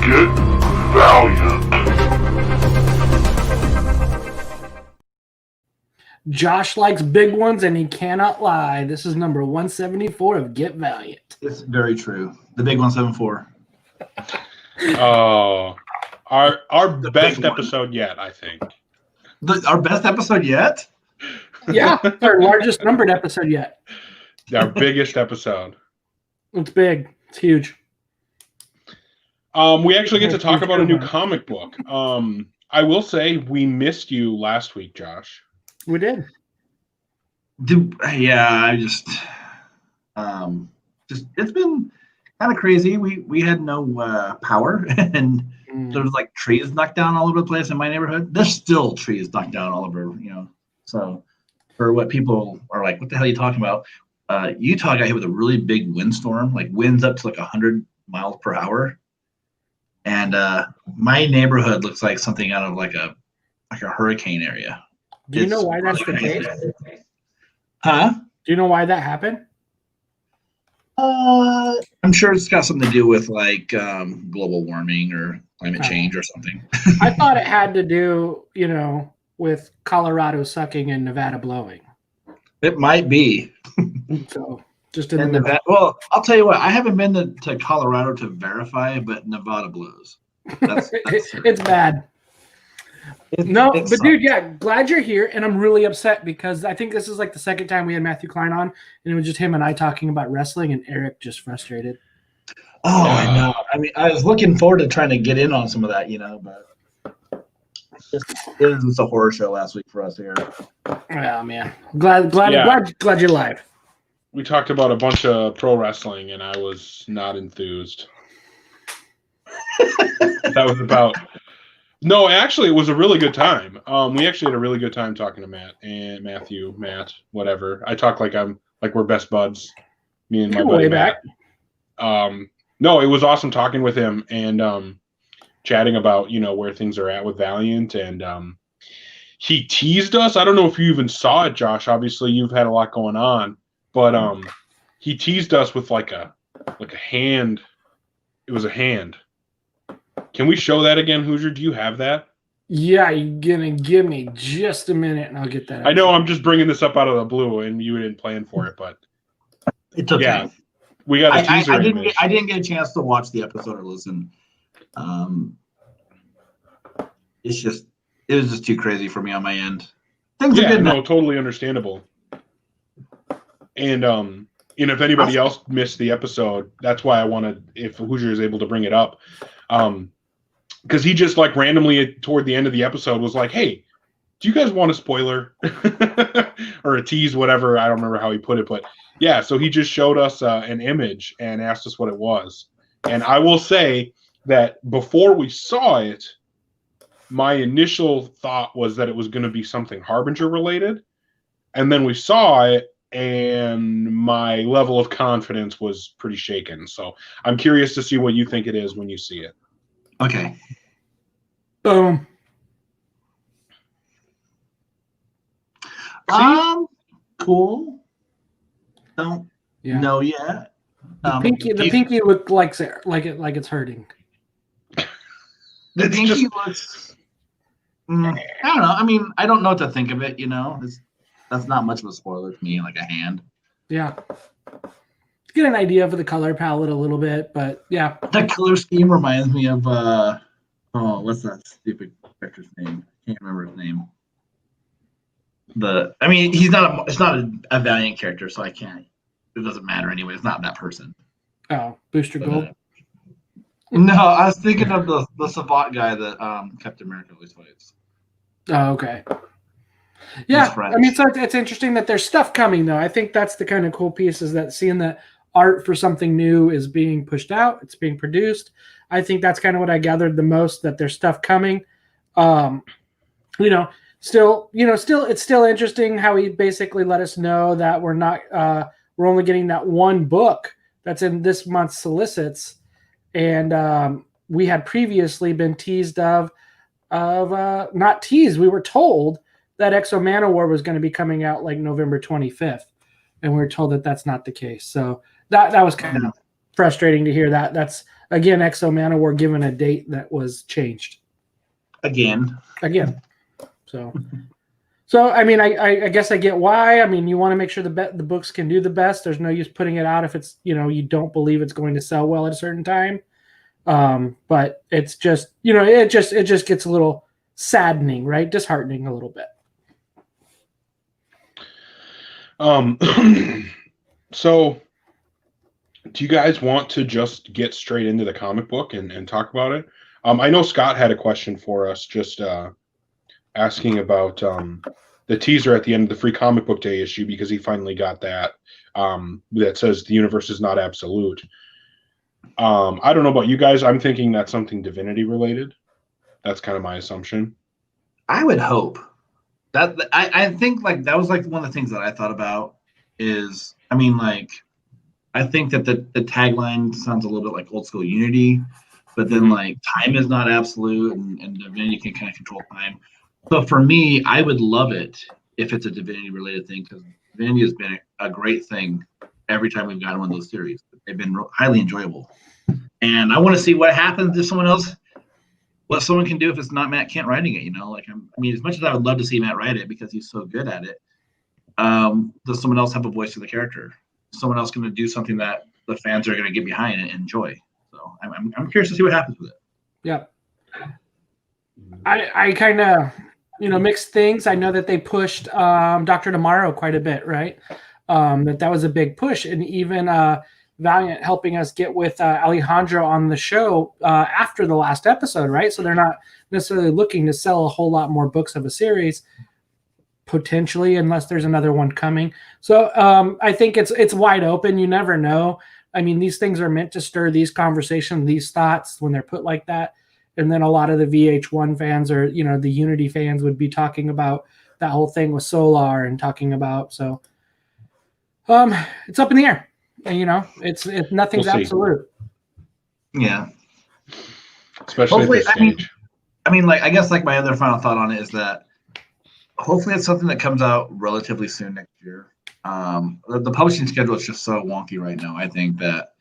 Get Valiant. Josh likes big ones and he cannot lie. This is number 174 of Get Valiant. It's very true. The big 174. Oh, our The best big one. episode yet, I think. Our best episode yet? Yeah, it's our largest numbered episode yet. Our biggest episode. It's big. It's huge. We actually get to talk about a new comic book. I will say we missed you last week, Josh. We did. I just it's been kind of crazy. We had no power, and there was like trees knocked down all over the place in my neighborhood. There's still trees knocked down all over, So for what people are like, what the hell are you talking about? Utah got hit with a really big windstorm, like winds up to like 100 miles per hour. And my neighborhood looks like something out of like a hurricane area. Do you know why that's the case? Huh? Do you know why that happened? I'm sure it's got something to do with like global warming or climate change or something. I thought it had to do, with Colorado sucking and Nevada blowing. It might be. So just in the Nevada. Well, I'll tell you what. I haven't been to Colorado to verify, but Nevada blows. It's bad. Dude, yeah, glad you're here, and I'm really upset because I think this is like the second time we had Matthew Klein on, and it was just him and I talking about wrestling, and Eric just frustrated. Oh, I know. I mean, I was looking forward to trying to get in on some of that, but it was a horror show last week for us here. Oh man, glad you're live. We talked about a bunch of pro wrestling, and I was not enthused. That was about. No, actually, it was a really good time. We actually had a really good time talking to Matt, whatever. I talk like we're best buds. Me and my buddy Matt. No, it was awesome talking with him and chatting about where things are at with Valiant, and he teased us. I don't know if you even saw it, Josh. Obviously, you've had a lot going on, but he teased us with like a hand. It was a hand. Can we show that again, Hooser? Do you have that? Yeah, you're gonna give me just a minute, and I'll get that. I know I'm just bringing this up out of the blue, and you didn't plan for it, but it's okay. Yeah, we got a teaser. I didn't get a chance to watch the episode or listen. It was just too crazy for me on my end. Things are good. No, totally understandable. And if anybody else missed the episode, that's why I wanted, if Hoosier is able to bring it up. Because he just like randomly toward the end of the episode was like, hey, do you guys want a spoiler or a tease, whatever? I don't remember how he put it, but yeah, so he just showed us an image and asked us what it was. And I will say that before we saw it, my initial thought was that it was going to be something Harbinger related. And then we saw it and my level of confidence was pretty shaken. So I'm curious to see what you think it is when you see it. Okay. Boom. Cool. Don't know yet. The pinky looked like it's hurting. The pinky looks. I don't know. I mean, I don't know what to think of it. That's not much of a spoiler to me. Like a hand. Yeah. Get an idea for the color palette a little bit, but yeah. The color scheme reminds me of what's that stupid character's name? Can't remember his name. He's not it's not a Valiant character, so I can't. It doesn't matter anyway. It's not that person. Oh, Booster Gold. No, I was thinking of the Savant guy that Captain America always fights. Oh, okay. Yeah, I mean, so it's interesting that there's stuff coming, though. I think that's the kind of cool piece, is that seeing that art for something new is being pushed out, it's being produced. I think that's kind of what I gathered the most, that there's stuff coming. Still, it's still interesting how he basically let us know that we're only getting that one book that's in this month's solicits, and we had previously been teased not teased. We were told that Exo Manowar was going to be coming out like November 25th, and we were told that that's not the case. So that was kind of frustrating to hear that. That's again, Exo Manowar given a date that was changed Again. So I mean, I guess I get why. I mean, you want to make sure the books can do the best. There's no use putting it out if it's, you don't believe it's going to sell well at a certain time. But it's just, it just gets a little saddening, right? Disheartening a little bit. So do you guys want to just get straight into the comic book and talk about it? I know Scott had a question for us, just asking about the teaser at the end of the Free Comic Book Day issue, because he finally got that that says the universe is not absolute. I don't know about you guys. I'm thinking that's something Divinity related. That's kind of my assumption. I would hope that I think like that was like one of the things that I thought about is, I mean, like, I think that the tagline sounds a little bit like old school Unity, but then like time is not absolute and Divinity can kind of control time. So for me, I would love it if it's a Divinity related thing, because Divinity has been a great thing every time we've gotten one of those series. They've been highly enjoyable. And I want to see what happens if someone else, what someone can do if it's not Matt Kent writing it, Like, I mean, as much as I would love to see Matt write it because he's so good at it, does someone else have a voice to the character? Someone else going to do something that the fans are going to get behind and enjoy? So I'm curious to see what happens with it. Yeah. I kind of, mixed things. I know that they pushed Dr. Tomorrow quite a bit, right? That was a big push. And even Valiant helping us get with Alejandro on the show after the last episode, right? So they're not necessarily looking to sell a whole lot more books of a series, potentially, unless there's another one coming. So I think it's wide open. You never know. I mean, these things are meant to stir these conversations, these thoughts when they're put like that. And then a lot of the VH1 fans or, the Unity fans would be talking about that whole thing with Solar and talking about. So it's up in the air. And, it's nothing's absolute. Yeah. Especially hopefully, at this stage. I mean, like, I guess like my other final thought on it is that hopefully it's something that comes out relatively soon next year. The publishing schedule is just so wonky right now. I think that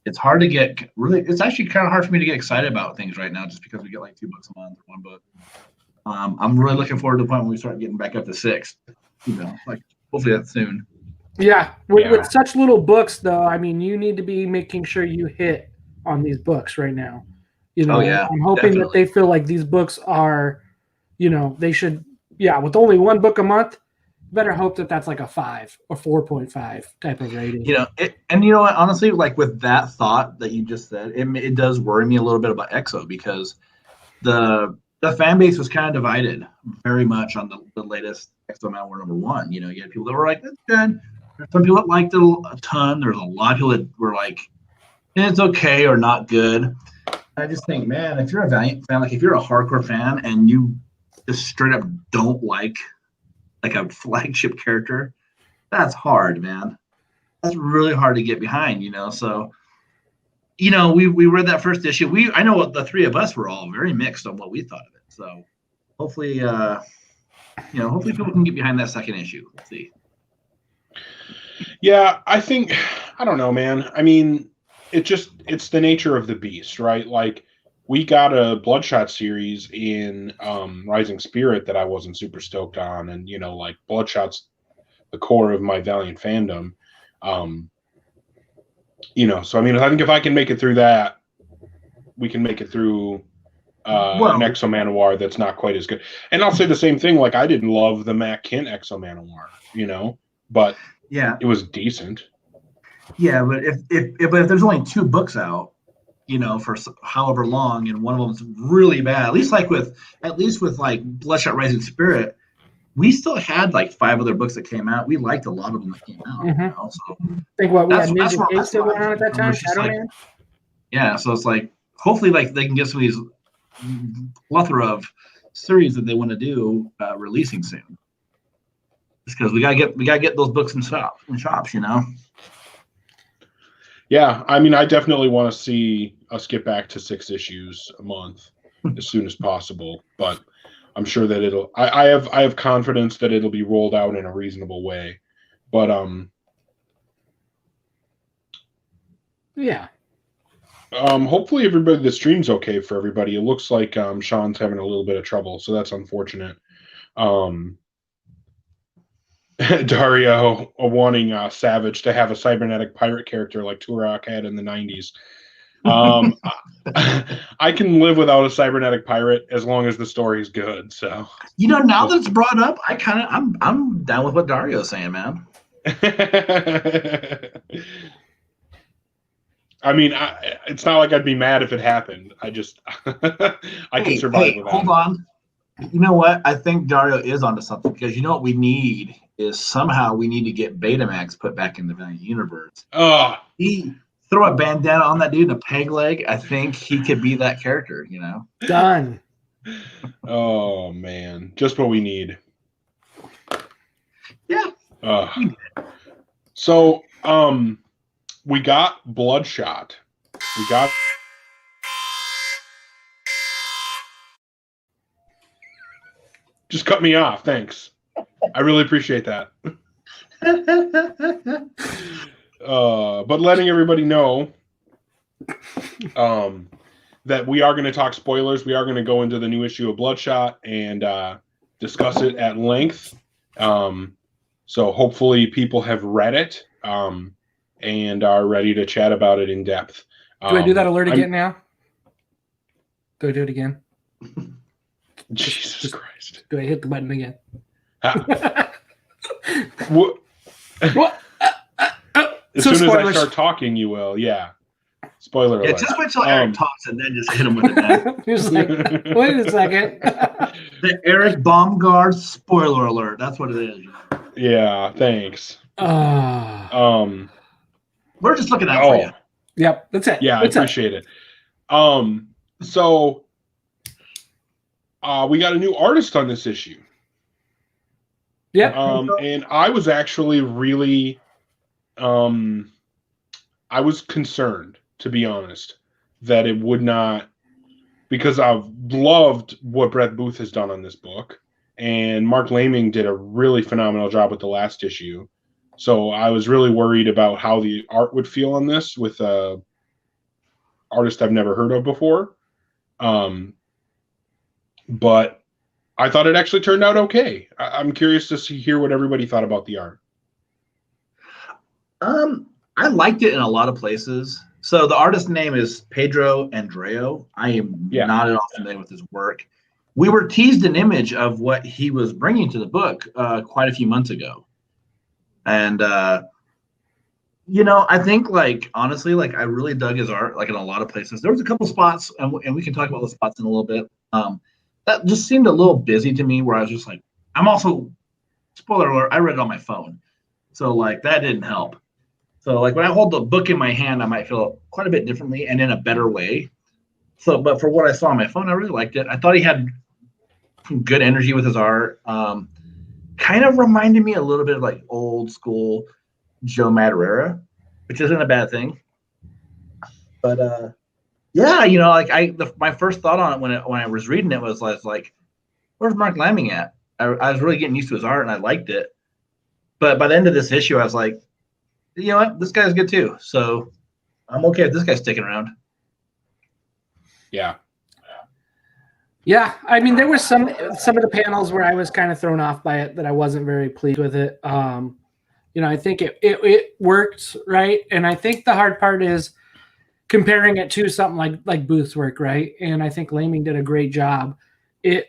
it's hard to get it's actually kind of hard for me to get excited about things right now, just because we get like 2 books a month or 1 book. I'm really looking forward to the point when we start getting back up to 6, like hopefully that's soon. Yeah. With such little books though, I mean, you need to be making sure you hit on these books right now. Oh yeah. I'm hoping that they feel like these books are, they should, with only 1 book a month, better hope that that's like a 5 or 4.5 type of rating. And you know what? Honestly, like with that thought that you just said, it does worry me a little bit about EXO, because the fan base was kind of divided very much on the latest EXO Manowar #1. You had people that were like, "That's good." There's some people that liked it a ton. There's a lot of people that were like, "It's okay" or "not good." I just think, man, if you're a Valiant fan, like if you're a hardcore fan and you just straight up don't like a flagship character, that's hard, man. That's really hard to get behind, So, we read that first issue. I know the 3 of us were all very mixed on what we thought of it. So, hopefully, hopefully people can get behind that second issue. Let's see. Yeah, I don't know, man. I mean, it's the nature of the beast, right? Like, we got a Bloodshot series in Rising Spirit that I wasn't super stoked on, and like Bloodshot's the core of my Valiant fandom. So I mean, I think if I can make it through that, we can make it through an Exo Manowar that's not quite as good. And I'll say the same thing. Like, I didn't love the Matt Kent Exo Manowar, but yeah, it was decent. Yeah, but if there's only 2 books out, for however long, and one of them's really bad, at least with like Bloodshot Rising Spirit, we still had like 5 other books that came out. We liked a lot of them that came out. Mm-hmm. So I think we had Ninja Case that went on at that time. Like, yeah, so it's like hopefully like they can get some of these plethora of series that they want to do releasing soon. Just because we gotta get those books in shops. Yeah, I mean, I definitely want to see us get back to 6 issues a month as soon as possible. But I'm sure that I have confidence that it'll be rolled out in a reasonable way. But yeah. Hopefully the stream's okay for everybody. It looks like Sean's having a little bit of trouble, so that's unfortunate. Dario wanting Savage to have a cybernetic pirate character like Turok had in the 90s. I can live without a cybernetic pirate as long as the story's good. So now that it's brought up, I'm down with what Dario's saying, man. I mean, it's not like I'd be mad if it happened. I just I can survive without. Hold on. You know what? I think Dario is onto something, because you know what we need is somehow we need to get Betamax put back in the Valiant universe. He throw a bandana on that dude and a peg leg. I think he could be that character. Done. Oh man, just what we need. Yeah. So we got Bloodshot. We got. Just cut me off, thanks. I really appreciate that. But letting everybody know that we are going to talk spoilers. We are going to go into the new issue of Bloodshot and discuss it at length. So hopefully people have read it and are ready to chat about it in depth. Do I do that alert again now? Do I do it again? Jesus Christ. Do I hit the button again? What? As soon spoilers. as I start talking, you will. Yeah. Spoiler alert. Yeah, just wait till Eric talks and then just hit him with it. Then. He was like, wait a second. The Eric Baumgart spoiler alert. That's what it is. Yeah, thanks. We're just looking out for you. Yep, that's it. Yeah, that's I appreciate it. So we got a new artist on this issue. Yep. And I was actually really I was concerned, to be honest, that it would not, because I've loved what Brett Booth has done on this book, and Mark Laming did a really phenomenal job with the last issue. So I was really worried about how the art would feel on this with a artist I've never heard of before. But I thought it actually turned out okay. I'm curious to hear what everybody thought about the art. I liked it in a lot of places. So the artist's name is Pedro Andreo. I am not at all familiar with his work. We were teased an image of what he was bringing to the book quite a few months ago. And, I think, honestly, I really dug his art, in a lot of places. There was a couple spots, and we can talk about those spots in a little bit, that just seemed a little busy to me, where I was just like, I'm also, spoiler alert, I read it on my phone. So, that didn't help. So, when I hold the book in my hand, I might feel quite a bit differently and in a better way. So, but for what I saw on my phone, I really liked it. I thought he had some good energy with his art. Kind of reminded me a little bit of old school Joe Madureira, which isn't a bad thing. But my first thought on it when I was reading it was where's Mark Laming at? I was really getting used to his art and I liked it. But by the end of this issue, I was like, you know what, this guy's good too. So I'm okay with this guy sticking around. Yeah. Yeah, I mean, there were some of the panels where I was kind of thrown off by it, that I wasn't very pleased with it. I think it worked, right? And I think the hard part is comparing it to something like Booth's work, right? And I think Laming did a great job. It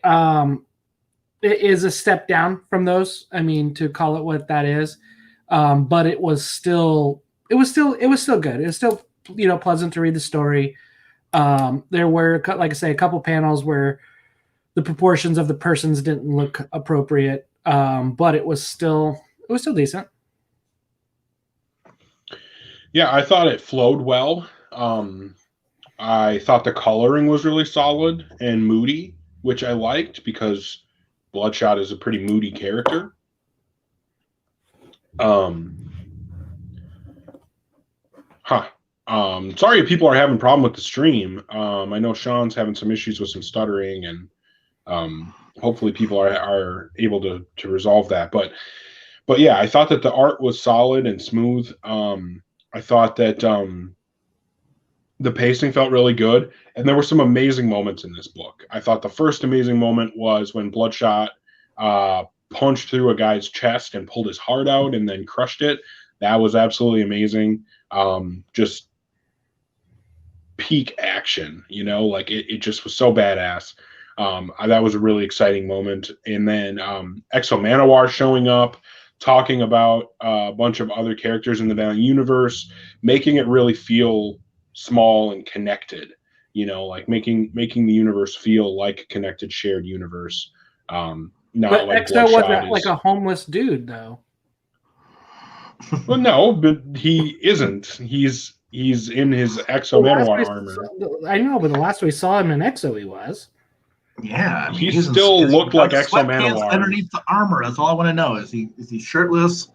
is a step down from those. I mean, to call it what that is, but it was still good. It was still pleasant to read the story. There were, like I say, a couple panels where the proportions of the persons didn't look appropriate, but it was still decent. Yeah, I thought it flowed well. I thought the coloring was really solid and moody, which I liked because Bloodshot is a pretty moody character. Sorry if people are having a problem with the stream. I know Sean's having some issues with some stuttering, and hopefully people are able to resolve that. But yeah, I thought that the art was solid and smooth. I thought that The pacing felt really good, and there were some amazing moments in this book. I thought the first amazing moment was when Bloodshot punched through a guy's chest and pulled his heart out and then crushed it. That was absolutely amazing. Just peak action, like it just was so badass. That was a really exciting moment. And then Exo Manowar showing up, talking about a bunch of other characters in the Valiant universe, making it really feel small and connected, like making the universe feel like a connected, shared universe. Not but like Exo Bloodshot wasn't like a homeless dude, though. Well, no, but he isn't. He's in his Exo Manowar armor. I know, but the last we saw him in Exo, he was. Yeah, I mean, he still looked like Exo Manowar underneath the armor. That's all I want to know. Is he shirtless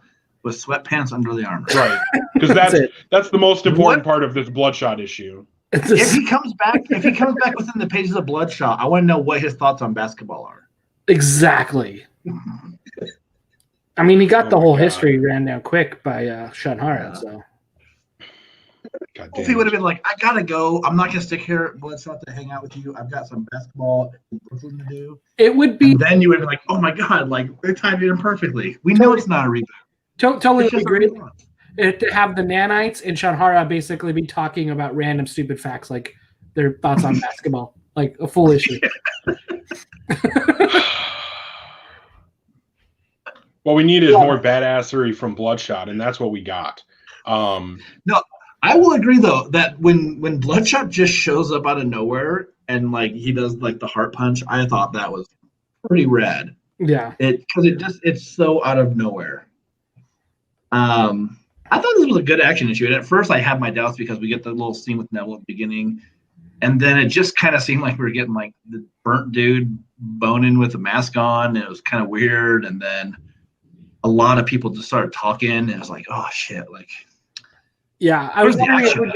with sweatpants under the armor? Right, because that's the most important part of this Bloodshot issue. If he comes back within the pages of Bloodshot, I want to know what his thoughts on basketball are. Exactly. I mean, he got the whole history ran down quick by Shanhara, so. If he would have been like, I gotta go, I'm not gonna stick here at Bloodshot to hang out with you. I've got some basketball in Brooklyn to do. It would be. And then you would be like, oh my god, like they timed it in perfectly. We know it's not a reboot. Totally agree. To have the nanites and Shanhara basically be talking about random stupid facts, like their thoughts on basketball, like a full issue. What we needed is more badassery from Bloodshot, and that's what we got. No, I will agree though that when Bloodshot just shows up out of nowhere and like he does like the heart punch, I thought that was pretty rad. Yeah, because it's so out of nowhere. I thought this was a good action issue, and at first I had my doubts because we get the little scene with Neville at the beginning, and then it just kind of seemed like we were getting like the burnt dude boning with a mask on, and it was kind of weird, and then a lot of people just started talking, and it was like, oh shit, like. Yeah, I was wondering if we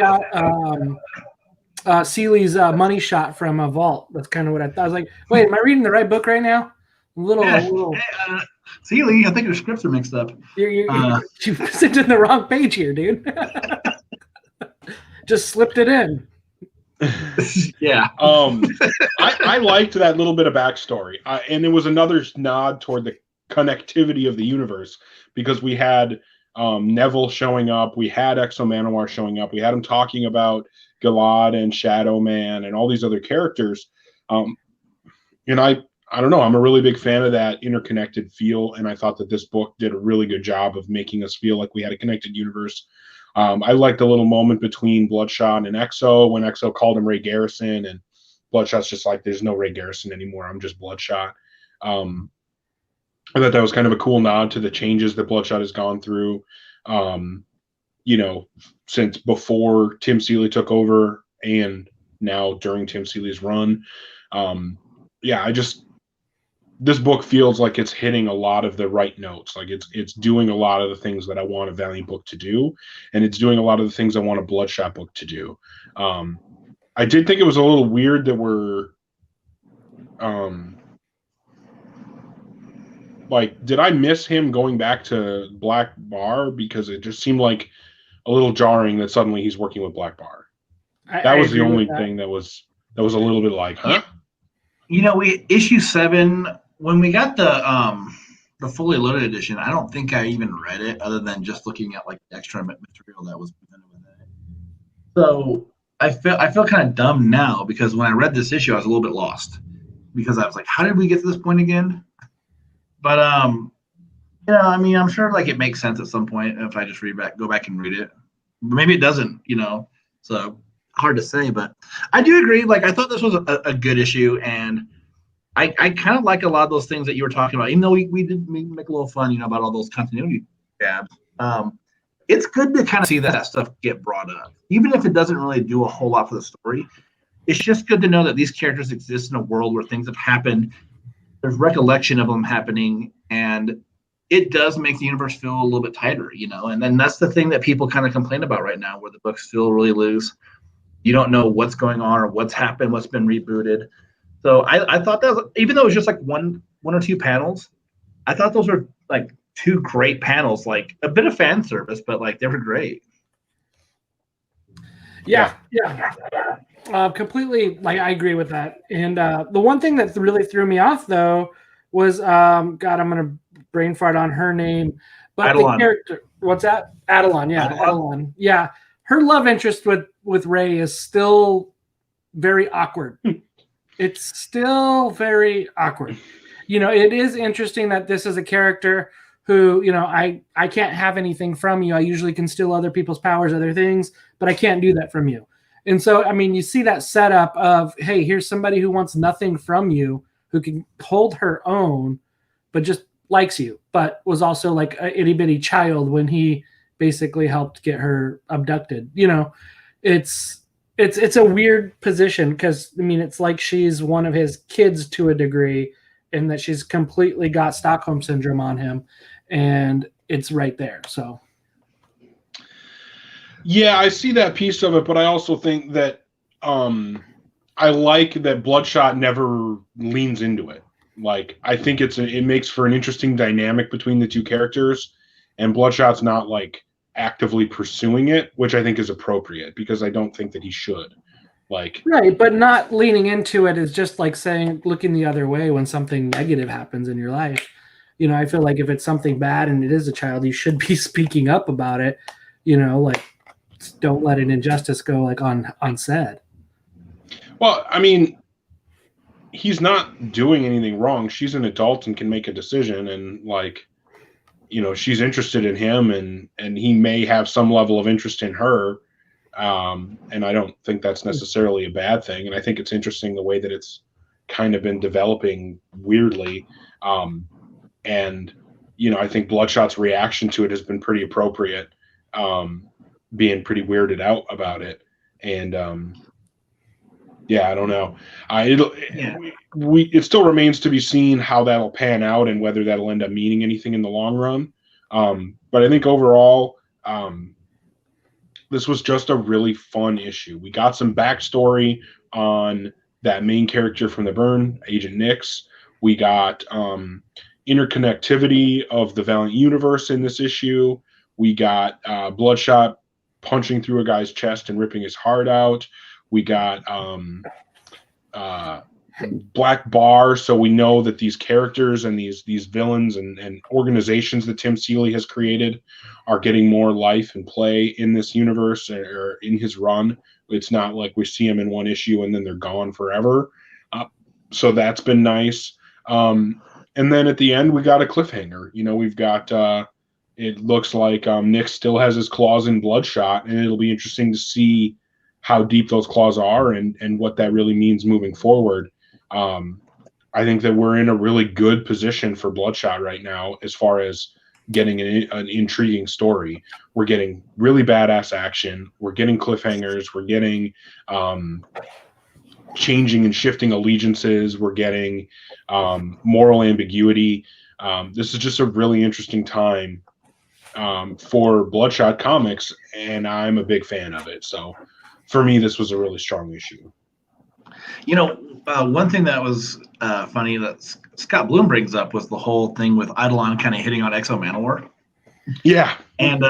got Seeley's money shot from a vault. That's kind of what I thought. I was like, wait, am I reading the right book right now? A little. Hey, Seeley, I think your scripts are mixed up. You sent in the wrong page here, dude. Just slipped it in. Yeah. I liked that little bit of backstory, and it was another nod toward the connectivity of the universe because we had Neville showing up, we had Exo Manowar showing up, we had him talking about Galad and Shadow Man and all these other characters, and I don't know, I'm a really big fan of that interconnected feel, and I thought that this book did a really good job of making us feel like we had a connected universe. I liked the little moment between Bloodshot and Exo when Exo called him Ray Garrison, and Bloodshot's just like, there's no Ray Garrison anymore, I'm just Bloodshot. I thought that was kind of a cool nod to the changes that Bloodshot has gone through, since before Tim Seeley took over and now during Tim Seeley's run. This book feels like it's hitting a lot of the right notes. Like it's doing a lot of the things that I want a Valiant book to do, and it's doing a lot of the things I want a Bloodshot book to do. I did think it was a little weird that we're did I miss him going back to Black Bar? Because it just seemed like a little jarring that suddenly he's working with Black Bar. That was the only thing that was a little bit like, huh? Issue 7, when we got the fully loaded edition, I don't think I even read it other than just looking at like the extra material that was presented with it. So I feel kind of dumb now because when I read this issue, I was a little bit lost because I was like, how did we get to this point again? But I'm sure like it makes sense at some point if I just go back and read it. But maybe it doesn't, So hard to say, but I do agree. Like I thought this was a good issue, and I kind of like a lot of those things that you were talking about. Even though we did make a little fun, about all those continuity tabs. It's good to kind of see that stuff get brought up, even if it doesn't really do a whole lot for the story. It's just good to know that these characters exist in a world where things have happened. There's recollection of them happening, and it does make the universe feel a little bit tighter, And then that's the thing that people kind of complain about right now, where the books feel really loose. You don't know what's going on or what's happened, what's been rebooted. So I thought that, even though it was just like one or two panels, I thought those were like two great panels, like a bit of fan service, but like they were great. Yeah. Completely. Like I agree with that. And the one thing that really threw me off though was God, I'm gonna brain fart on her name, but Eidolon. the character. What's that? Adelon. Yeah, Adelon. Yeah, her love interest with Ray is still very awkward. It's still very awkward. It is interesting that this is a character who, I can't have anything from you. I usually can steal other people's powers, other things, but I can't do that from you. And so, you see that setup of, hey, here's somebody who wants nothing from you, who can hold her own, but just likes you, but was also like a itty bitty child when he basically helped get her abducted. It's a weird position because it's like she's one of his kids to a degree, and that she's completely got Stockholm syndrome on him, and it's right there. So, yeah, I see that piece of it, but I also think that I like that Bloodshot never leans into it. Like, I think it makes for an interesting dynamic between the two characters, and Bloodshot's not like actively pursuing it, which I think is appropriate because I don't think that he should. Right, but not leaning into it is just like saying, looking the other way when something negative happens in your life. I feel like if it's something bad and it is a child, you should be speaking up about it. Don't let an injustice go unsaid. Well, he's not doing anything wrong. She's an adult and can make a decision, and she's interested in him, and he may have some level of interest in her. And I don't think that's necessarily a bad thing. And I think it's interesting the way that it's kind of been developing weirdly. And I think Bloodshot's reaction to it has been pretty appropriate, being pretty weirded out about it. And I don't know. It still remains to be seen how that'll pan out and whether that'll end up meaning anything in the long run. But I think overall, this was just a really fun issue. We got some backstory on that main character from the burn, Agent Nix. We got interconnectivity of the Valiant universe in this issue. We got Bloodshot punching through a guy's chest and ripping his heart out. We got Black Bar, so we know that these characters and these villains and organizations that Tim Seeley has created are getting more life and play in this universe or in his run. It's not like we see them in one issue and then they're gone forever. So that's been nice. And then at the end, we got a cliffhanger. We've got it looks like Nick still has his claws in Bloodshot, and it'll be interesting to see how deep those claws are and what that really means moving forward. I think that we're in a really good position for Bloodshot right now as far as getting an intriguing story. We're getting really badass action. We're getting cliffhangers. We're getting changing and shifting allegiances. We're getting moral ambiguity. This is just a really interesting time for Bloodshot Comics, and I'm a big fan of it. So for me, this was a really strong issue. One thing that was funny that Scott Bloom brings up was the whole thing with Eidolon kind of hitting on Exo Manowar. Yeah, and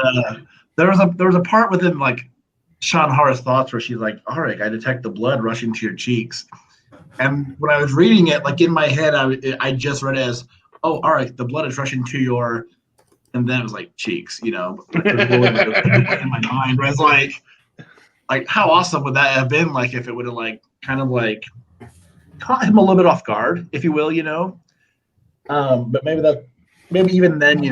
there was a part within Sean Hara's thoughts where she's like, "Arik, I detect the blood rushing to your cheeks," and when I was reading it, in my head, I just read it as, "Oh, Arik, the blood is rushing to your," and then it was cheeks, in my mind. Where I was how awesome would that have been? If it would have caught him a little bit off guard, if you will, but maybe even then, he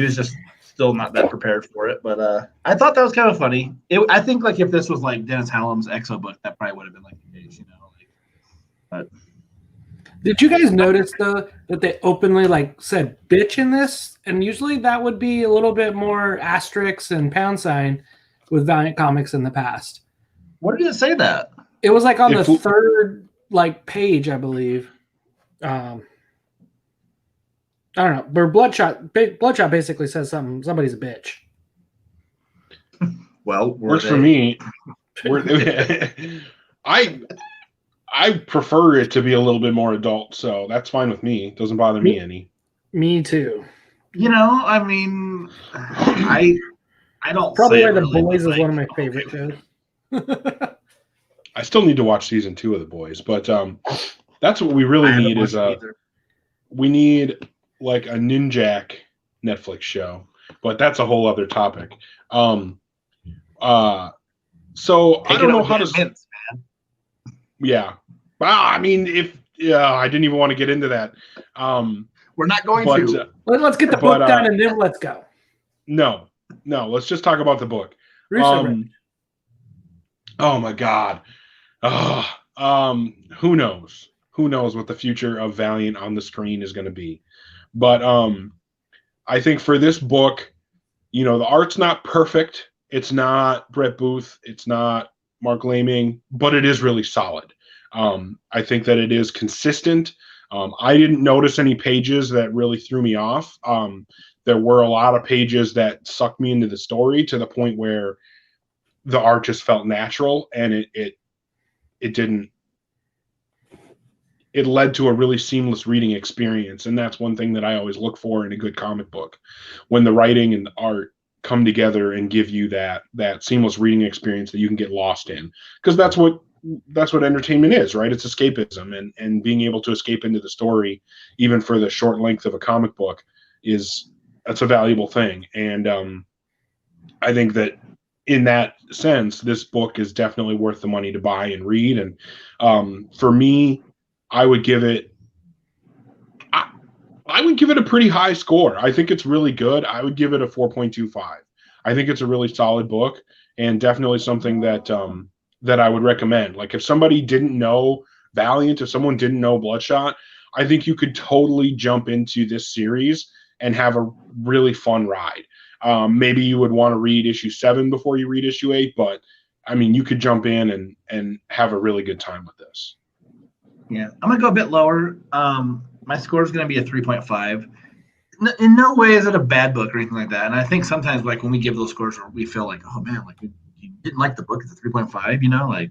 was just still not that prepared for it. But I thought that was kind of funny. I think if this was Dennis Hallam's Exo book, that probably would have been the case, but. Did you guys notice though that they openly said bitch in this? And usually that would be a little bit more asterisks and pound sign with Valiant Comics in the past. What did it say that? It was on the third page, I believe. I don't know. But Bloodshot basically says somebody's a bitch. Well, works for me. I prefer it to be a little bit more adult, so that's fine with me. It doesn't bother me any. Me too. I I don't Probably say why The really, Boys but, is like, one of my okay. favorite shows. I still need to watch season 2 of The Boys, but that's what we really I haven't need is watched it either. we need like a Ninjak Netflix show, but that's a whole other topic. So I Take don't it know up how with to. hints. Yeah, I mean, I didn't even want to get into that. We're not going But to. Let's get the book done and then let's go. no, let's just talk about the book. Hooser. Oh my God. Who knows? Who knows what the future of Valiant on the screen is going to be? But I think for this book, the art's not perfect. It's not Brett Booth. It's not Mark Laming, but it is really solid. I think that it is consistent. I didn't notice any pages that really threw me off. There were a lot of pages that sucked me into the story to the point where the art just felt natural, and it didn't. It led to a really seamless reading experience, and that's one thing that I always look for in a good comic book, when the writing and the art come together and give you that seamless reading experience that you can get lost in, because that's what entertainment is, right? It's escapism, and being able to escape into the story, even for the short length of a comic book, that's a valuable thing. And I think that in that sense, this book is definitely worth the money to buy and read. And for me, I would give it a pretty high score. I think it's really good. I would give it a 4.25. I think it's a really solid book, and definitely something that I would recommend. Like, if somebody didn't know Valiant, if someone didn't know Bloodshot, I think you could totally jump into this series and have a really fun ride. Maybe you would want to read issue 7 before you read issue 8, but I mean, you could jump in and have a really good time with this. Yeah, I'm gonna go a bit lower. My score is gonna be a 3.5. In no way is it a bad book or anything like that. And I think sometimes, like, when we give those scores, we feel like, oh man, like you didn't like the book, it's a 3.5. Like, I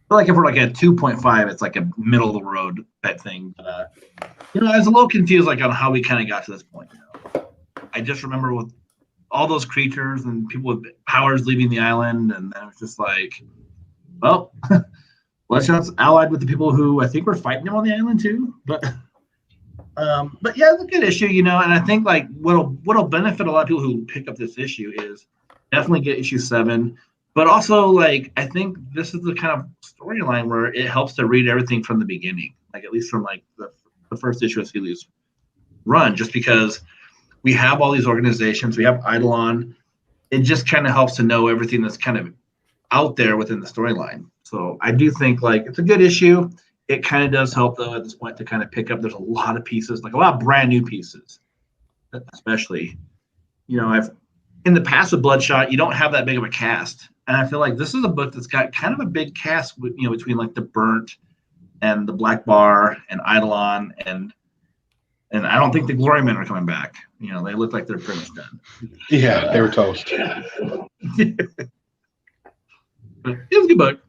feel like if we're like at 2.5, it's like a middle of the road type thing. But, I was a little confused, like, on how we kind of got to this point. I just remember with all those creatures and people with powers leaving the island, and then it was just like, well. Bloodshot's allied with the people who I think were fighting him on the island too. But yeah, it's a good issue, and I think, like, what'll benefit a lot of people who pick up this issue is definitely get issue 7. But also, like, I think this is the kind of storyline where it helps to read everything from the beginning, like at least from like the first issue of Celia's run, just because we have all these organizations, we have Eidolon. It just kind of helps to know everything that's kind of out there within the storyline. So I do think, like, it's a good issue. It kind of does help, though, at this point to kind of pick up. There's a lot of pieces, like a lot of brand new pieces, especially. I've in the past with Bloodshot, you don't have that big of a cast, and I feel like this is a book that's got kind of a big cast, between like the Burnt and the Black Bar and Eidolon, and I don't think the Glory Men are coming back. They look like they're pretty much done. Yeah, they were toast. But it was a good book.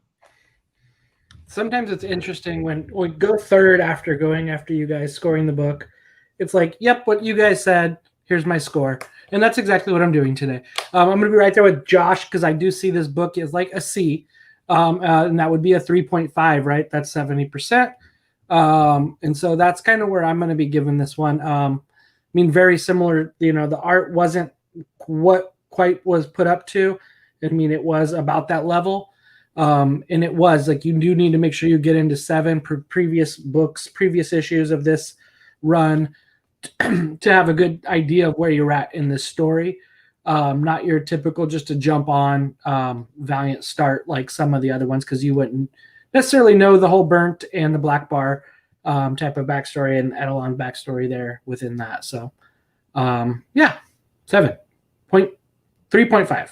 Sometimes it's interesting when we go third after going after you guys scoring the book. It's like, yep, what you guys said, here's my score. And that's exactly what I'm doing today. I'm going to be right there with Josh, because I do see this book as like a C. And that would be a 3.5, right? That's 70%. And so that's kind of where I'm going to be giving this one. I mean, very similar, the art wasn't what quite was put up to. I mean, it was about that level. And it was like, you do need to make sure you get into 7 previous issues of this run to have a good idea of where you're at in this story. Not your typical just to jump on Valiant start like some of the other ones, because you wouldn't necessarily know the whole Burnt and the Black Bar type of backstory and Eidolon backstory there within that. So, yeah, 3.5.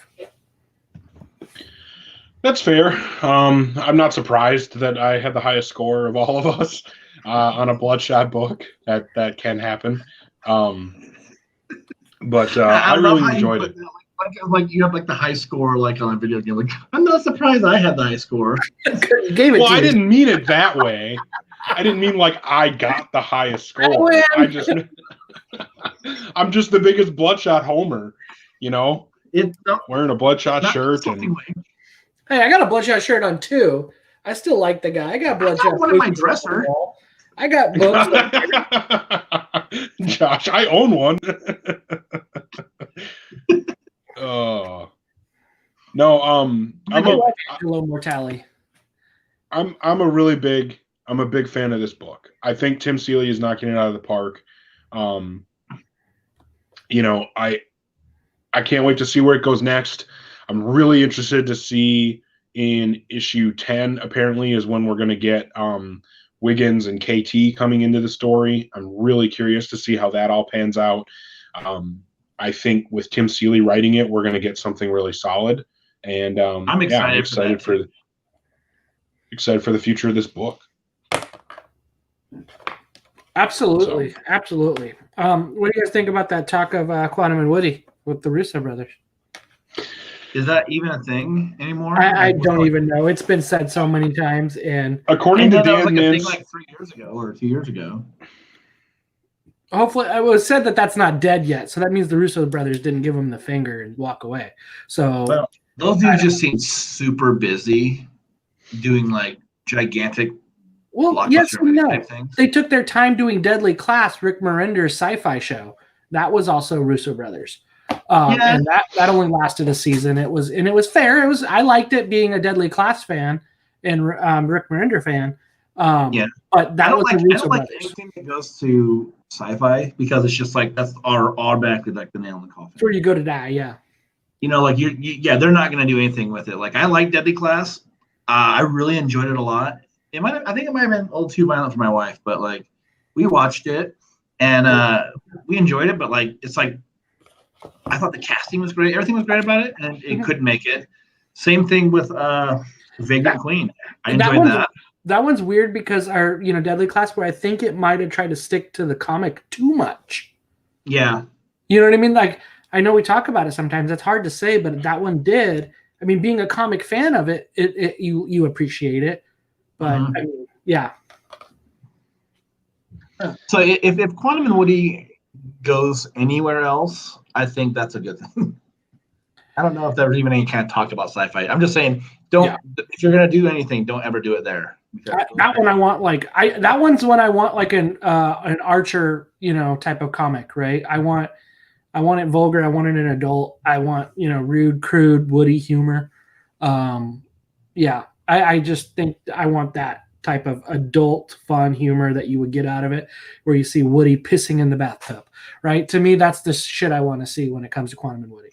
That's fair. I'm not surprised that I had the highest score of all of us on a Bloodshot book. That can happen. But I really enjoyed it. Like you have like the high score, like on a video game. Like, I'm not surprised I had the high score. I didn't mean it that way. I didn't mean like I got the highest score. I'm just the biggest Bloodshot homer. It's wearing a Bloodshot shirt and. Hey, I got a Bloodshot shirt on too. I still like the guy. I got Bloodshot. I got one in my dresser. I got books. Josh, I own one. Oh. No, I'm a big fan of this book. I think Tim Seeley is knocking it out of the park. You know, I can't wait to see where it goes next. I'm really interested to see in issue 10 apparently is when we're going to get Wiggins and KT coming into the story. I'm really curious to see how that all pans out. I think with Tim Seeley writing it, we're going to get something really solid. And I'm excited for the future of this book. Absolutely. What do you guys think about that talk of Quantum and Woody with the Russo brothers? Is that even a thing anymore? I don't even know. It's been said so many times, and according to Dan Mintz, like 3 years ago or 2 years ago. Hopefully, it was said that that's not dead yet. So that means the Russo brothers didn't give him the finger and walk away. So those dudes just seem super busy doing like gigantic. Well, yes and no. They took their time doing Deadly Class, Rick Morender's sci-fi show. That was also Russo brothers. And that only lasted a season. It was fair. I liked it being a Deadly Class fan and Rick Morender fan. But that was the Russo brothers. Anything that goes to sci-fi because it's just like that's automatically like the nail in the coffin. That's where you go to die. Yeah. You know, like they're not going to do anything with it. Like I like Deadly Class. I really enjoyed it a lot. I think it might have been a little too violent for my wife, but like we watched it and we enjoyed it. But like it's like I thought the casting was great. Everything was great about it, and it couldn't make it. Same thing with Vagrant Queen. I enjoyed that. That one's weird because our Deadly Class, where I think it might have tried to stick to the comic too much. Yeah. You know what I mean? Like I know we talk about it sometimes. It's hard to say, but that one did. I mean, being a comic fan of it, you appreciate it. But I mean, yeah. So if Quantum and Woody goes anywhere else, I think that's a good thing. I don't know if there was even any kind of talk about sci-fi. I'm just saying, if you're gonna do anything, don't ever do it there. That one I want that one's when I want like an Archer type of comic, right? I want it vulgar. I want it an adult. I want rude, crude, Woody humor. I just think I want that type of adult fun humor that you would get out of it, where you see Woody pissing in the bathtub, right? To me, that's the shit I want to see when it comes to Quantum and Woody.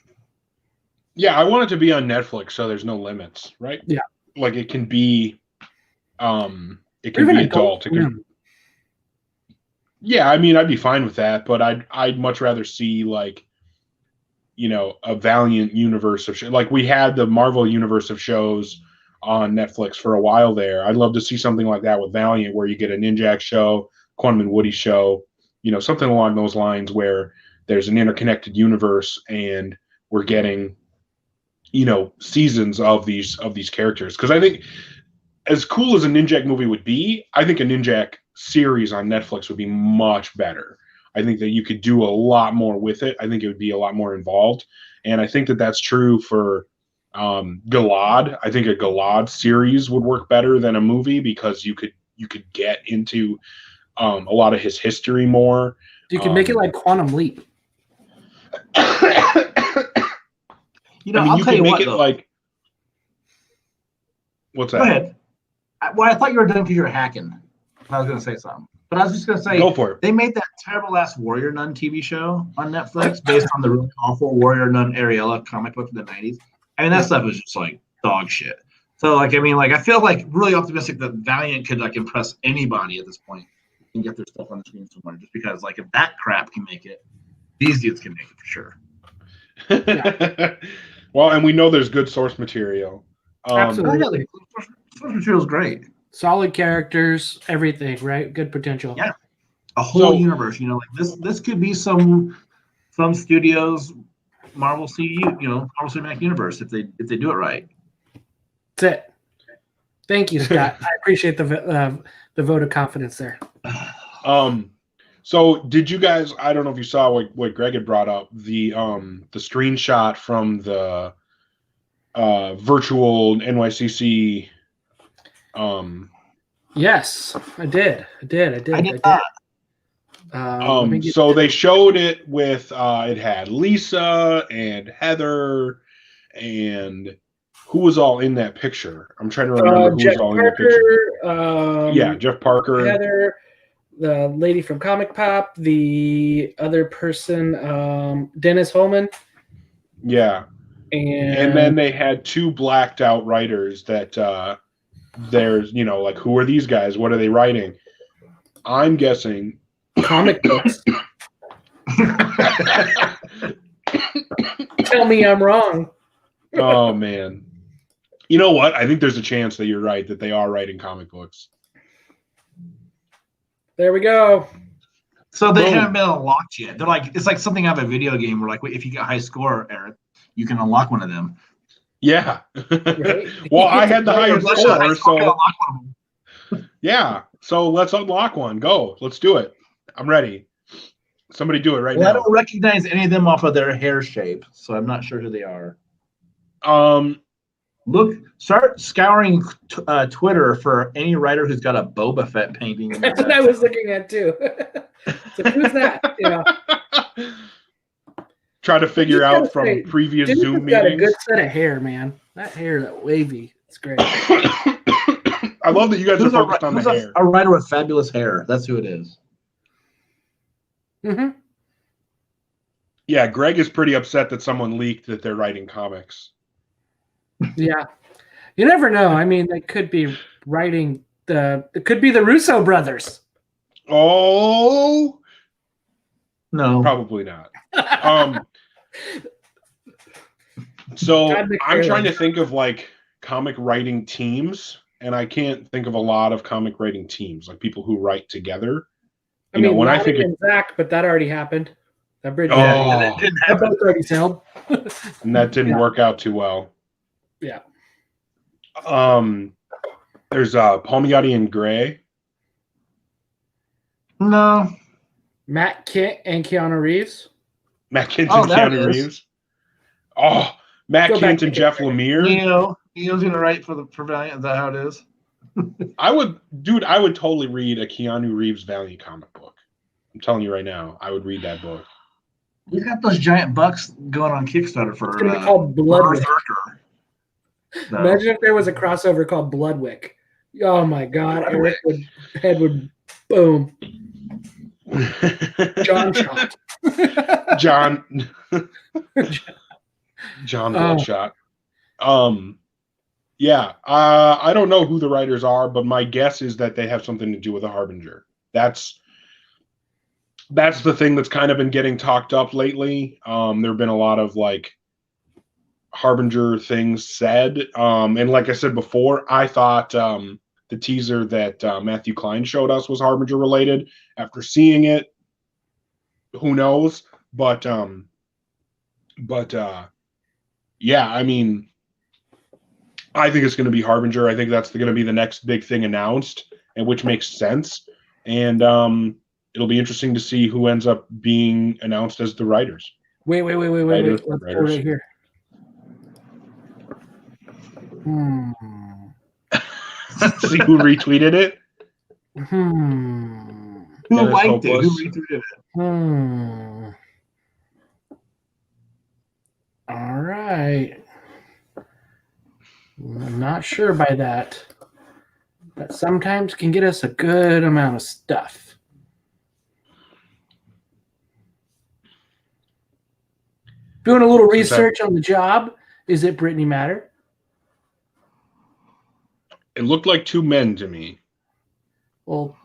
Yeah, I want it to be on Netflix, so there's no limits, right? Yeah, like it can be, it can be adult. Yeah, I mean, I'd be fine with that, but I'd much rather see like, a Valiant universe of like we had the Marvel universe of shows on Netflix for a while there. I'd love to see something like that with Valiant, where you get a Ninjak show, Quantum and Woody show, something along those lines where there's an interconnected universe and we're getting, seasons of these characters. Because I think as cool as a Ninjak movie would be, I think a Ninjak series on Netflix would be much better. I think that you could do a lot more with it. I think it would be a lot more involved. And I think that that's true for Galad. I think a Galad series would work better than a movie because you could get into a lot of his history more. You could make it like Quantum Leap. I'll tell you what, like. What's that? Go ahead. Well, I thought you were done because you were hacking. I was going to say something, but I was just going to say, go for it. They made that terrible ass Warrior Nun TV show on Netflix based on the really awful Warrior Nun Ariella comic book from the 90s. I mean, that stuff was just like dog shit. So, I feel like really optimistic that Valiant could like impress anybody at this point and get their stuff on the screen somewhere. Just because, like, if that crap can make it, these dudes can make it for sure. Yeah. Well, and we know there's good source material. Absolutely, source material is great. Solid characters, everything, right? Good potential. Yeah, a whole universe. This could be some studios. Marvel CU, Marvel Cinematic Universe, if they do it right. That's it. Thank you, Scott. I appreciate the vote of confidence there. So did you guys? I don't know if you saw what Greg had brought up, the screenshot from the virtual NYCC. Yes, I did. I did not. So they showed it with it had Lisa and Heather and who was all in that picture? I'm trying to remember who was all in the picture. Yeah, Jeff Parker, Heather, the lady from Comic Pop, the other person, Dennis Holman. Yeah, and then they had two blacked out writers that there's like, who are these guys? What are they writing? I'm guessing comic books. Tell me I'm wrong. Oh man. You know what? I think there's a chance that you're right, that they are writing comic books. There we go. So they haven't been unlocked yet. They're like, it's like something out of a video game where, like, if you get a high score, Eric, you can unlock one of them. Yeah. Right? Well, I had the highest score, so yeah. So let's unlock one. Go. Let's do it. I'm ready. Somebody do it right now. I don't recognize any of them off of their hair shape, so I'm not sure who they are. Start scouring Twitter for any writer who's got a Boba Fett painting. That's what I was looking at too. So who's that? Try to figure out from previous Zoom meetings. Got a good set of hair, man. That hair, that wavy, it's great. I love that you guys are focused on the hair. A writer with fabulous hair. That's who it is. Mm-hmm. Yeah, Greg is pretty upset that someone leaked that they're writing comics. Yeah, you never know. I mean, they could be writing it could be the Russo brothers. Oh no, probably not. So I'm trying to think of like comic writing teams, and I can't think of a lot of comic writing teams, like people who write together. I mean, when I think of Zach, but that already happened. That bridge didn't happen. Already sailed. And that didn't work out too well. Yeah. There's Palmiotti and Gray. No. Matt Kent and Keanu Reeves. Matt Kent and Keanu Reeves. Oh, Matt Kent and Jeff Lemire. Neo's gonna write for Valiant. Is that how it is? I would totally read a Keanu Reeves Valiant comic book. I'm telling you right now, I would read that book. We got those giant bucks going on Kickstarter for. It's gonna be called Bloodwick. No. Imagine if there was a crossover called Bloodwick. Oh my God, Eric head would boom. John shot. John Bloodshot. Yeah, I don't know who the writers are, but my guess is that they have something to do with a Harbinger. That's the thing that's kind of been getting talked up lately. There have been a lot of like Harbinger things said, and like I said before, I thought the teaser that Matthew Klein showed us was Harbinger related. After seeing it, who knows? But yeah, I mean, I think it's going to be Harbinger. I think that's going to be the next big thing announced, and which makes sense. And it'll be interesting to see who ends up being announced as the writers. Wait. Let's go right here. See who retweeted it? Who liked it? Who retweeted it? All right. I'm not sure by that, but sometimes can get us a good amount of stuff. Doing a little research on the job. Is it Brittany Matter? It looked like two men to me. Well,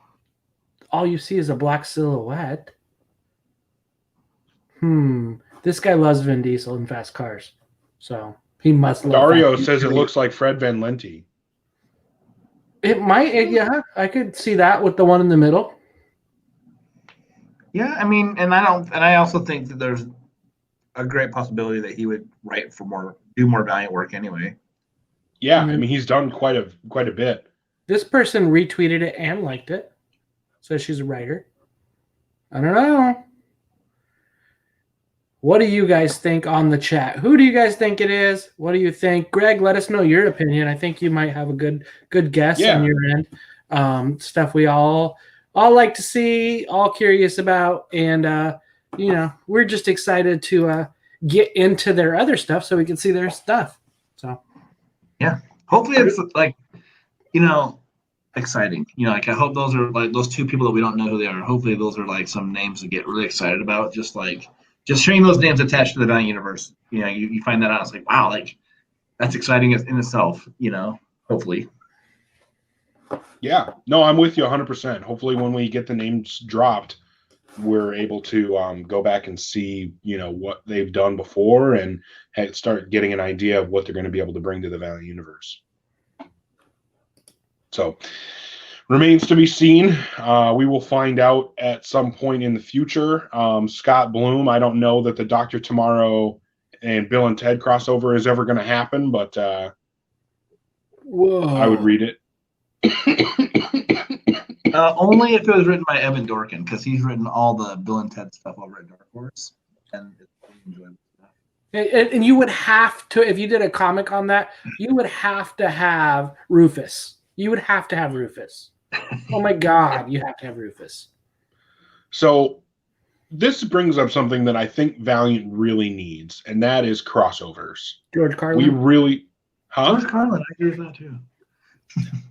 all you see is a black silhouette. This guy loves Vin Diesel and fast cars, so he must love. Dario says it looks like Fred Van Lente. It might, yeah. I could see that with the one in the middle. Yeah, I mean, and I also think that there's a great possibility that he would write for do more Valiant work anyway. Yeah, I mean, he's done quite a bit. This person retweeted it and liked it. Says she's a writer. I don't know. What do you guys think on the chat? Who do you guys think it is? What do you think? Greg, let us know your opinion. I think you might have a good guess on your end. Stuff we all like to see, all curious about, and we're just excited to get into their other stuff so we can see their stuff. So yeah, hopefully it's like, exciting. Like I hope those are like those two people that we don't know who they are. Hopefully those are like some names to get really excited about. Just hearing those names attached to the Valiant universe, you find that out. It's like, wow, like that's exciting in itself, hopefully. Yeah, no, I'm with you 100%. Hopefully when we get the names dropped, we're able to go back and see, what they've done before and start getting an idea of what they're going to be able to bring to the Valiant universe. So remains to be seen. We will find out at some point in the future. Scott Bloom, I don't know that the Dr. Tomorrow and Bill and Ted crossover is ever going to happen, but whoa. I would read it. Only if it was written by Evan Dorkin, because he's written all the Bill and Ted stuff over at Dark Horse, and it's really enjoyable. And you would have to, if you did a comic on that, you would have to have Rufus. You would have to have Rufus. Oh my God, you have to have Rufus. So this brings up something that I think Valiant really needs, and that is crossovers. George Carlin. We really, George Carlin, I agree with that too.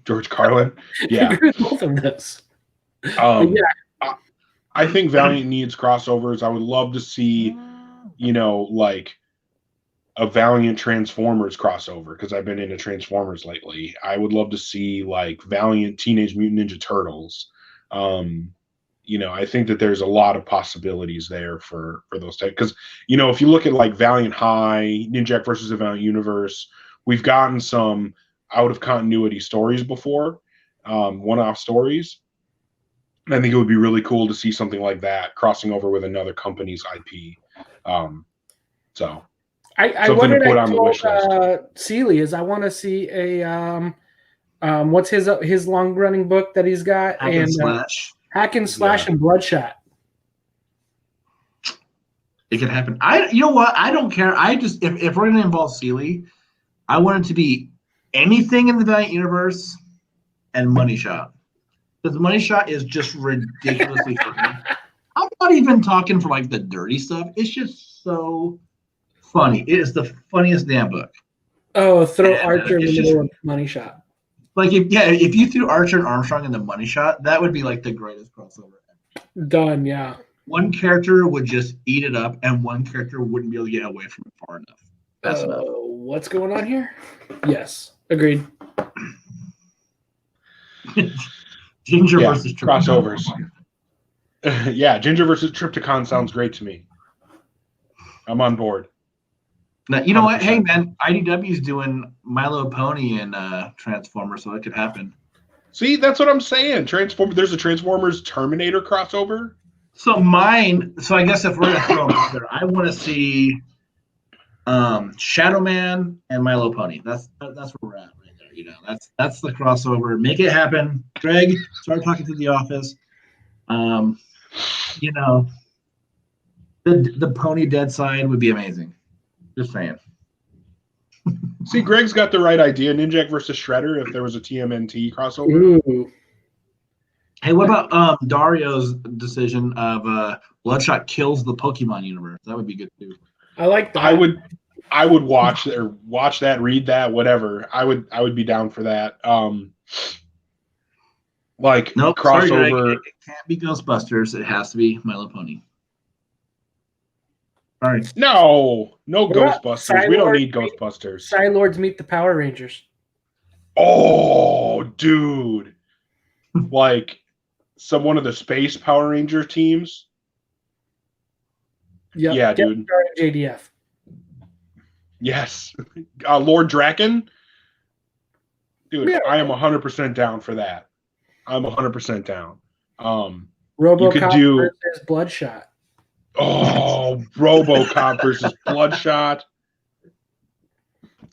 George Carlin, yeah. I agree with both of this. I think Valiant needs crossovers. I would love to see, like a Valiant Transformers crossover, because I've been into Transformers lately. I would love to see like Valiant Teenage Mutant Ninja Turtles. I think that there's a lot of possibilities there for those types. Because, if you look at like Valiant High, Ninjak versus the Valiant Universe, we've gotten some out of continuity stories before, one-off stories. And I think it would be really cool to see something like that crossing over with another company's IP. So I wanted to put on the wish list. Seeley is I want to see a what's his long running book that he's got, Hack and Slash and Bloodshot. It could happen. You know what? I don't care. I just if we're gonna involve Seeley, I want it to be anything in the Valiant universe and Money Shot. Because the Money Shot is just ridiculously funny. I'm not even talking for like the dirty stuff. It's just so funny. It is the funniest damn book. Oh, throw Archer in the middle of Money Shot. Like if you threw Archer and Armstrong in the Money Shot, that would be like the greatest crossover ever. Done, yeah. One character would just eat it up, and one character wouldn't be able to get away from it far enough. That's enough. What's going on here? Yes, agreed. Ginger versus crossovers. Yeah, Ginger versus Tripticon sounds great to me. I'm on board. Now, you know 100%. What? Hey, man, IDW's doing Milo Pony and Transformers, so it could happen. See, that's what I'm saying. There's a Transformers Terminator crossover. So I guess if we're going to throw them out there, I want to see Shadow Man and Milo Pony. That's where we're at right there. That's the crossover. Make it happen. Greg, start talking to the office. The Pony Dead side would be amazing. Just saying. See, Greg's got the right idea. Ninjak versus Shredder, if there was a TMNT crossover. Ooh. Hey, what about Dario's decision of Bloodshot kills the Pokemon universe? That would be good too. I like that. I would watch that, read that, whatever. I would be down for that. Nope, crossover. Sorry, Greg, it can't be Ghostbusters. It has to be Milo Pony. All right. No Ghostbusters. We don't need Ghostbusters. Psylords meet the Power Rangers. Oh, dude. Like one of the Space Power Ranger teams. Yep. Yeah, dude. JDF. Yes. Lord Draken. Dude, yeah. I am 100% down for that. I'm 100% down. RoboCop versus Bloodshot. Oh, RoboCop versus Bloodshot.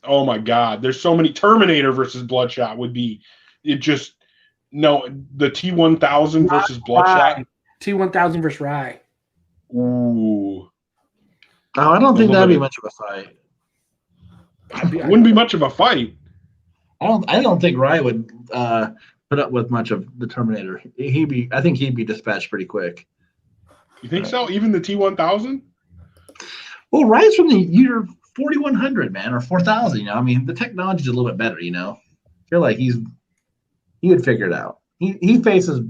Oh my God. There's so many. Terminator versus Bloodshot would be the T-1000 versus Bloodshot. T-1000 versus Rye. Ooh. Oh, I don't think that'd be Limited. much of a fight. Wouldn't be much of a fight. I don't think Rye would put up with much of the Terminator. I think he'd be dispatched pretty quick. You think so? Even the T-1000? Well, Rye's from the year 4100, man, or 4000. You know, I mean, the technology's a little bit better. You know, I feel like he would figure it out. He faces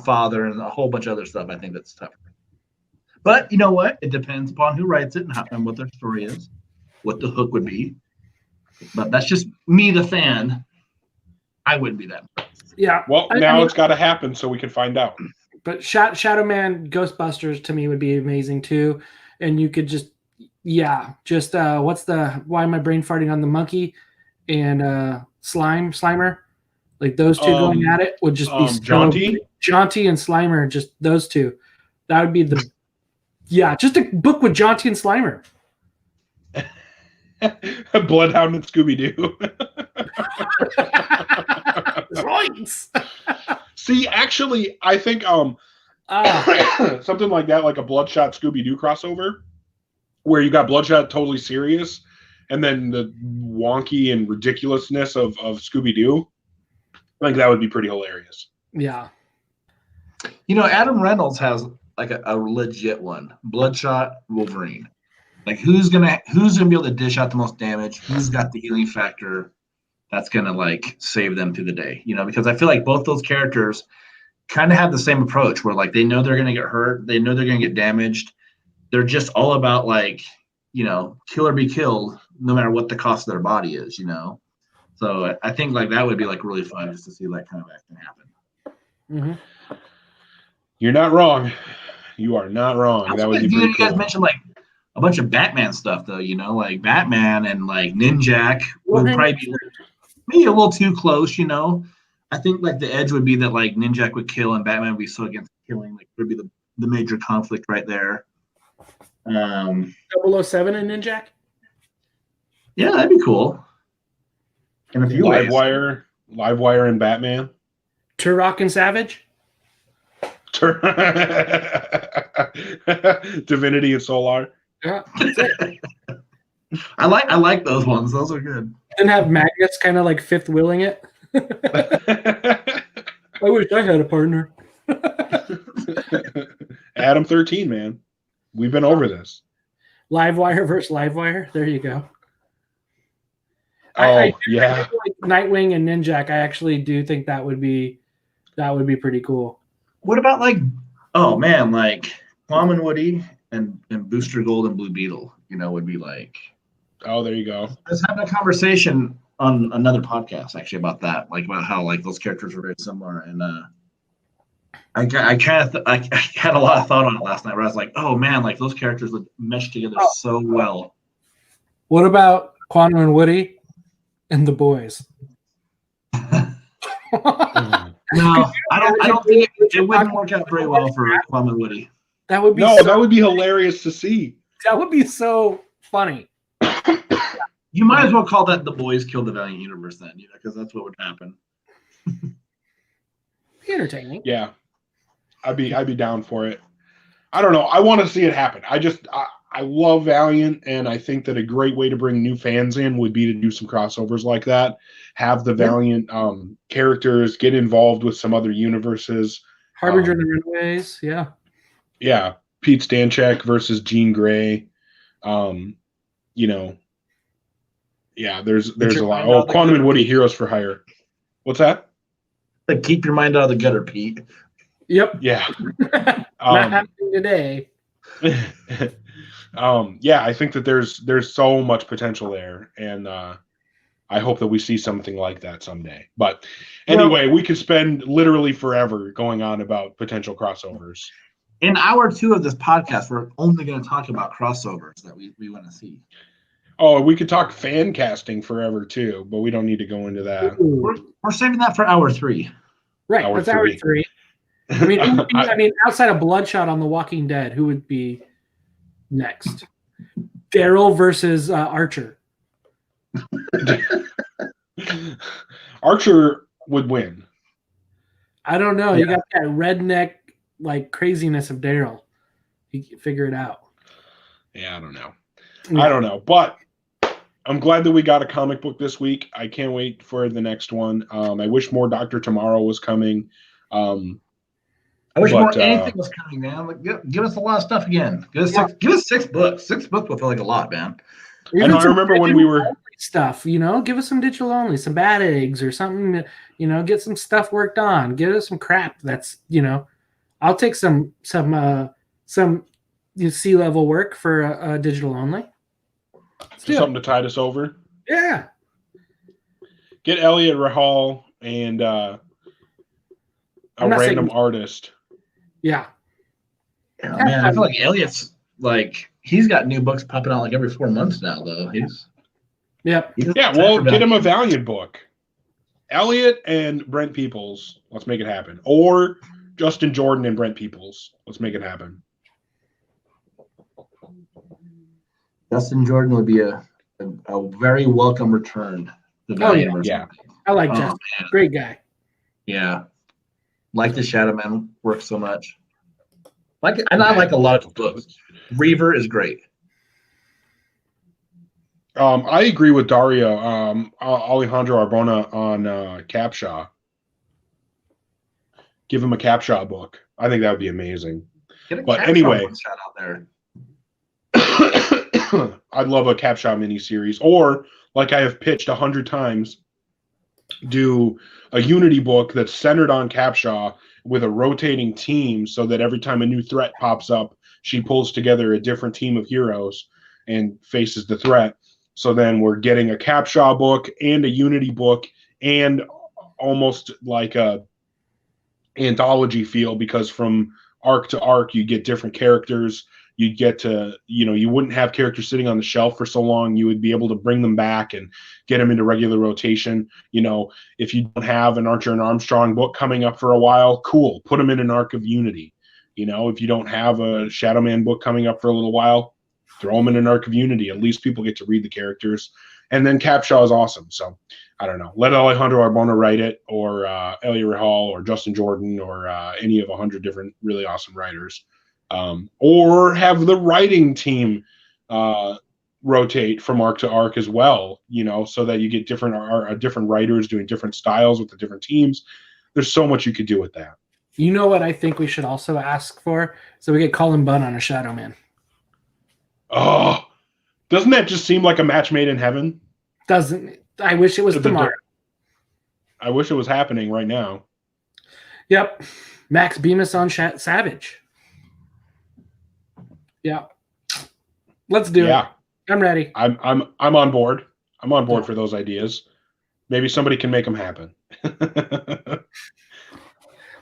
father and a whole bunch of other stuff. I think that's tougher. But you know what? It depends upon who writes it and what their story is, what the hook would be. But that's just me, the fan. I wouldn't be that. Yeah. Well, now it's got to happen so we can find out. But Shadow Man Ghostbusters to me would be amazing too. And you could why am I brain farting on the monkey and Slimer? Like those two going at it would just be Jaunty and Slimer, just those two. That would be just a book with Jaunty and Slimer. Bloodhound and Scooby-Doo. See, actually, I think something like that, like a Bloodshot Scooby-Doo crossover, where you got Bloodshot totally serious, and then the wonky and ridiculousness of Scooby-Doo. I think that would be pretty hilarious. Yeah. Adam Reynolds has like a legit one. Bloodshot Wolverine. Like who's gonna be able to dish out the most damage? Who's got the healing factor that's gonna like save them through the day? Because I feel like both those characters kind of have the same approach where like they know they're gonna get hurt, they know they're gonna get damaged. They're just all about like, kill or be killed, no matter what the cost of their body is, So I think like that would be like really fun just to see that kind of action happen. Mm-hmm. You're not wrong. You are not wrong. That would be pretty cool. You guys mentioned like a bunch of Batman stuff though, like Batman and like Ninjak would probably be maybe a little too close, I think like the edge would be that like Ninjak would kill and Batman would be so against killing, like would be the major conflict right there. 007 and Ninjak? Yeah, that'd be cool. In a few ways. Livewire and Batman. Turok and Savage? Divinity and Solar. Yeah. I like those ones. Those are good. And have Magnus kind of like fifth wheeling it. I wish I had a partner. Adam 13, man. We've been over this. Livewire versus Livewire. There you go. Yeah. Like Nightwing and Ninjak. I actually do think that would be pretty cool. What about like like Plum and Woody and Booster Gold and Blue Beetle, would be like. Oh, there you go. I was having a conversation on another podcast actually about that, like about how like those characters are very similar, and I had a lot of thought on it last night where I was like, oh man, like those characters would mesh together so well. What about Quantum and Woody and the boys? No, I don't think it wouldn't work out very well for Quantum and Woody. That would be that would be hilarious to see. That would be so funny. You might as well call that The Boys Killed the Valiant Universe then, because that's what would happen. Be entertaining. Yeah. I'd be down for it. I don't know. I want to see it happen. I love Valiant, and I think that a great way to bring new fans in would be to do some crossovers like that. Have the Valiant characters get involved with some other universes. Harbinger and the Runaways, yeah. Yeah. Pete Stanchek versus Jean Grey. Yeah, there's a lot. Oh, Quantum and Woody, Heroes for Hire. What's that? Like, keep your mind out of the gutter, Pete. Yep. Yeah. Not happening today. Yeah, I think that there's so much potential there, and I hope that we see something like that someday. But anyway, we could spend literally forever going on about potential crossovers. In hour 2 of this podcast, we're only going to talk about crossovers that we want to see. Oh, we could talk fan casting forever too, but we don't need to go into that. We're saving that for hour 3. Right, that's hour 3. I mean, outside of Bloodshot on The Walking Dead, who would be next? Daryl versus Archer. Archer would win. I don't know. Yeah. You got that redneck like craziness of Daryl. You can figure it out. Yeah, I don't know. Yeah. I don't know, but I'm glad that we got a comic book this week. I can't wait for the next one. I wish more Dr. Tomorrow was coming. I wish more anything was coming, man. Like, give us a lot of stuff again. Give us 6 books. 6 books will feel like a lot, man. I remember when we were stuff, give us some digital only, some bad eggs or something, get some stuff worked on. Give us some crap that's, I'll take some C-level work for digital only. Something to tide us over. Yeah. Get Elliot Rahal and a random artist. Yeah. Man, I feel like Elliot's he's got new books popping out like every 4 months now, though. Yep. Yeah, well, get him a Valiant book. Elliot and Brent Peoples, let's make it happen. Or Justin Jordan and Brent Peoples, let's make it happen. Justin Jordan would be a very welcome return. Yeah. I like Justin. Man. Great guy. Yeah. Like the Shadow Man works so much. I like a lot of books. Reaver is great. I agree with Dario. Alejandro Arbona on Capshaw. Give him a Capshaw book. I think that would be amazing. But anyway, shot out there. I'd love a Capshaw miniseries, or like I have pitched 100 times, do a Unity book that's centered on Capshaw with a rotating team, so that every time a new threat pops up, she pulls together a different team of heroes and faces the threat. So then we're getting a Capshaw book and a Unity book and almost like a anthology feel, because from arc to arc you get different characters. You'd get to, you wouldn't have characters sitting on the shelf for so long. You would be able to bring them back and get them into regular rotation. If you don't have an Archer and Armstrong book coming up for a while, cool. Put them in an arc of Unity. If you don't have a Shadow Man book coming up for a little while, throw them in an arc of Unity. At least people get to read the characters. And then Capshaw is awesome. So, I don't know. Let Alejandro Arbona write it, or Elliot Rahal, or Justin Jordan, or any of 100 different really awesome writers. Or have the writing team rotate from arc to arc as well, so that you get different writers doing different styles with the different teams. There's so much you could do with that. You know what I think we should also ask for? So we get Cullen Bunn on a Shadow Man. Oh, doesn't that just seem like a match made in heaven? Doesn't it? I wish it was tomorrow. I wish it was happening right now. Yep. Max Bemis on Savage. Yeah. Let's do it. I'm ready. I'm on board. I'm on board for those ideas. Maybe somebody can make them happen.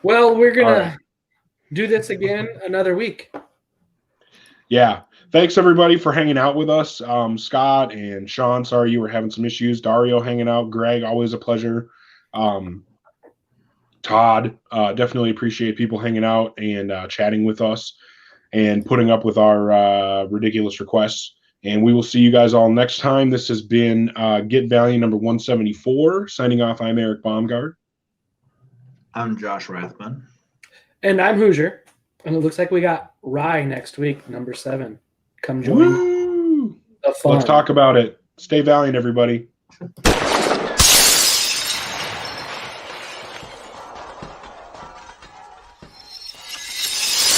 Well, we're going to do this again another week. Yeah. Thanks, everybody, for hanging out with us. Scott and Sean, sorry you were having some issues. Dario hanging out. Greg, always a pleasure. Todd, definitely appreciate people hanging out and chatting with us and putting up with our ridiculous requests. And we will see you guys all next time. This has been Get Valiant number 174. Signing off, I'm Eric Baumgart. I'm Josh Rathman. And I'm Hooser. And it looks like we got Rye next week, number 7. Come join Woo! the fun. Let's talk about it. Stay valiant, everybody.